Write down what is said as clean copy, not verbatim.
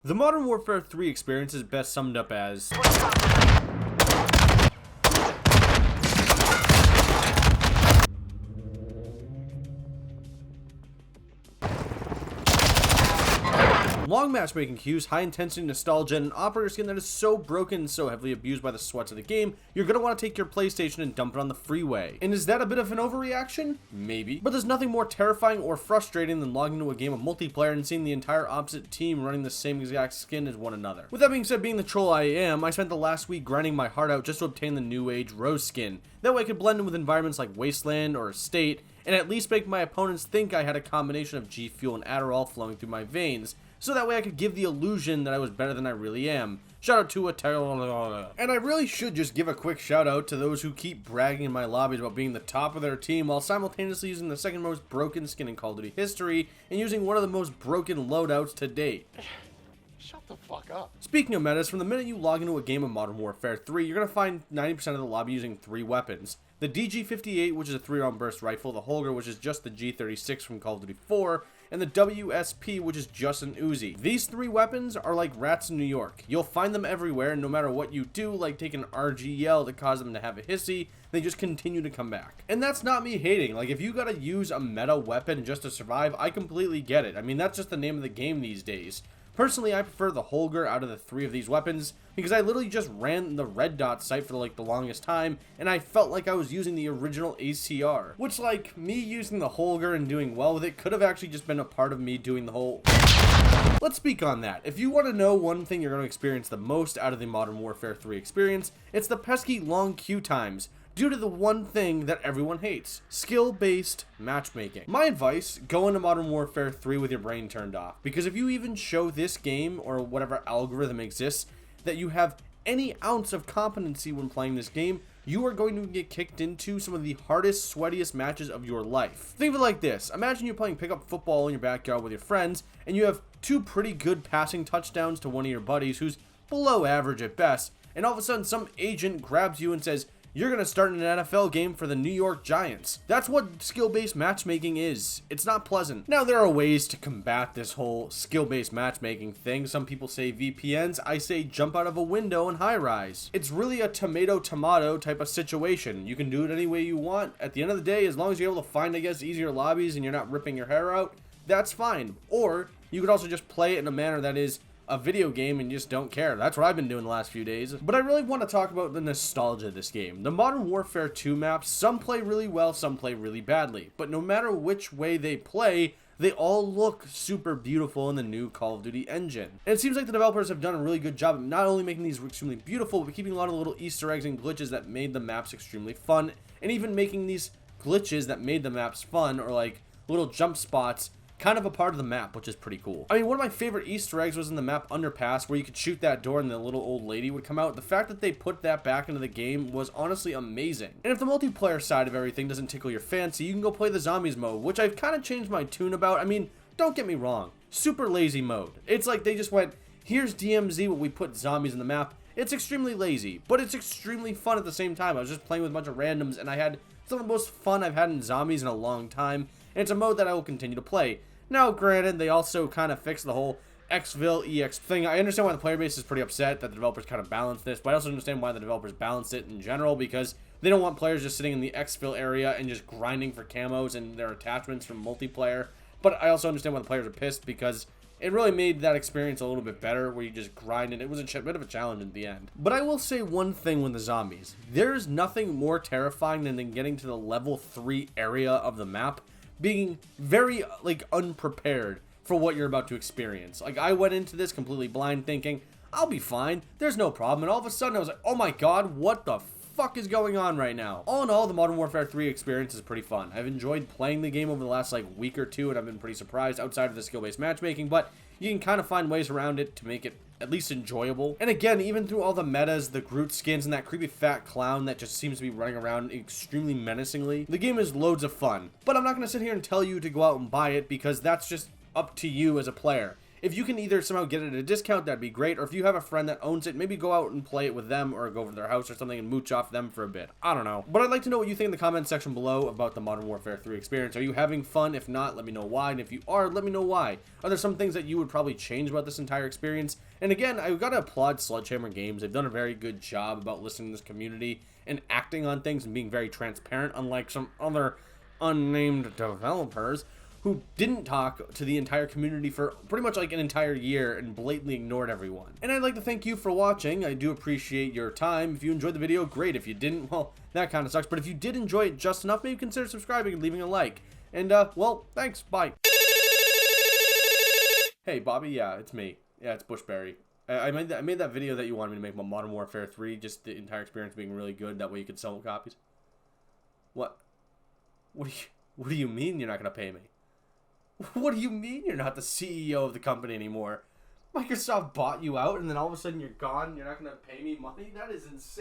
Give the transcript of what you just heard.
The Modern Warfare 3 experience is best summed up as long matchmaking queues, high intensity nostalgia, and an operator skin that is so broken and so heavily abused by the sweats of the game, you're gonna want to take your PlayStation and dump it on the freeway. And is that a bit of an overreaction? Maybe. But there's nothing more terrifying or frustrating than logging into a game of multiplayer and seeing the entire opposite team running the same exact skin as one another. With that being said, being the troll I am, I spent the last week grinding my heart out just to obtain the New Age Rose skin. That way I could blend in with environments like Wasteland or State, and at least make my opponents think I had a combination of G Fuel and Adderall flowing through my veins, so that way I could give the illusion that I was better than I really am. Shout out to and I really should just give a quick shout out to those who keep bragging in my lobbies about being the top of their team while simultaneously using the second most broken skin in Call of Duty history and using one of the most broken loadouts to date. Shut the fuck up. Speaking of metas, from the minute you log into a game of Modern Warfare 3, you're going to find 90% of the lobby using 3 weapons. The DG58, which is a 3-round burst rifle, the Holger, which is just the G36 from Call of Duty 4, and the WSP, which is just an Uzi. These 3 weapons are like rats in New York. You'll find them everywhere, and no matter what you do, like take an RGL to cause them to have a hissy, they just continue to come back. And that's not me hating. Like, if you gotta use a meta weapon just to survive, I completely get it. I mean, that's just the name of the game these days. Personally, I prefer the Holger out of the 3 of these weapons because I literally just ran the red dot sight for like the longest time, and I felt like I was using the original ACR, which, like, me using the Holger and doing well with it could have actually just been a part of me doing the whole... Let's speak on that. If you want to know one thing you're going to experience the most out of the Modern Warfare 3 experience, it's the pesky long queue times, due to the one thing that everyone hates: skill-based matchmaking. My advice, go into Modern Warfare 3 with your brain turned off, because if you even show this game, or whatever algorithm exists, that you have any ounce of competency when playing this game, you are going to get kicked into some of the hardest, sweatiest matches of your life. Think of it like this. Imagine you're playing pickup football in your backyard with your friends, and you have 2 pretty good passing touchdowns to one of your buddies who's below average at best, and all of a sudden some agent grabs you and says, "You're going to start in an NFL game for the New York Giants." That's what skill-based matchmaking is. It's not pleasant. Now, there are ways to combat this whole skill-based matchmaking thing. Some people say VPNs. I say jump out of a window and high-rise. It's really a tomato-tomato type of situation. You can do it any way you want. At the end of the day, as long as you're able to find, I guess, easier lobbies and you're not ripping your hair out, that's fine. Or you could also just play it in a manner that is a video game and you just don't care. That's what I've been doing the last few days. But I really want to talk about the nostalgia of this game. The Modern Warfare 2 maps, some play really well, some play really badly. But no matter which way they play, they all look super beautiful in the new Call of Duty engine. And it seems like the developers have done a really good job of not only making these extremely beautiful, but keeping a lot of the little Easter eggs and glitches that made the maps extremely fun, and even making these glitches that made the maps fun, or like little jump spots, kind of a part of the map, which is pretty cool. I mean, one of my favorite Easter eggs was in the map Underpass, where you could shoot that door and the little old lady would come out. The fact that they put that back into the game was honestly amazing. And if the multiplayer side of everything doesn't tickle your fancy, you can go play the zombies mode, which I've kind of changed my tune about. I mean, don't get me wrong, super lazy mode. It's like they just went, here's DMZ, what we put zombies in the map. It's extremely lazy, but it's extremely fun at the same time. I was just playing with a bunch of randoms, and I had some of the most fun I've had in zombies in a long time, and it's a mode that I will continue to play. Now, granted, they also kind of fixed the whole Xville EX thing. I understand why the player base is pretty upset that the developers kind of balanced this, but I also understand why the developers balanced it in general, because they don't want players just sitting in the Xville area and just grinding for camos and their attachments from multiplayer. But I also understand why the players are pissed, because it really made that experience a little bit better, where you just grind, and it was a bit of a challenge in the end. But I will say one thing with the zombies. There's nothing more terrifying than getting to the level 3 area of the map, being very, like, unprepared for what you're about to experience. Like, I went into this completely blind thinking, I'll be fine, there's no problem, and all of a sudden I was like, oh my god, what the fuck is going on right now? All in all, the Modern Warfare 3 experience is pretty fun. I've enjoyed playing the game over the last, like, week or two, and I've been pretty surprised outside of the skill-based matchmaking, but you can kind of find ways around it to make it at least enjoyable. And again, even through all the metas, the Groot skins, and that creepy fat clown that just seems to be running around extremely menacingly, the game is loads of fun. But I'm not going to sit here and tell you to go out and buy it, because that's just up to you as a player. If you can either somehow get it at a discount, that'd be great. Or if you have a friend that owns it, maybe go out and play it with them or go over to their house or something and mooch off them for a bit. I don't know. But I'd like to know what you think in the comments section below about the Modern Warfare 3 experience. Are you having fun? If not, let me know why. And if you are, let me know why. Are there some things that you would probably change about this entire experience? And again, I've got to applaud Sledgehammer Games. They've done a very good job about listening to this community and acting on things and being very transparent, unlike some other unnamed developers who didn't talk to the entire community for pretty much like an entire year and blatantly ignored everyone. And I'd like to thank you for watching. I do appreciate your time. If you enjoyed the video, great. If you didn't, well, that kind of sucks. But if you did enjoy it just enough, maybe consider subscribing and leaving a like. And, well, thanks. Bye. Hey, Bobby. Yeah, it's me. Yeah, it's Bushberry. I made that video that you wanted me to make about Modern Warfare 3, just the entire experience being really good. That way you could sell copies. What? What do you mean you're not going to pay me? What do you mean you're not the CEO of the company anymore? Microsoft bought you out and then all of a sudden you're gone, you're not going to pay me money? That is insane.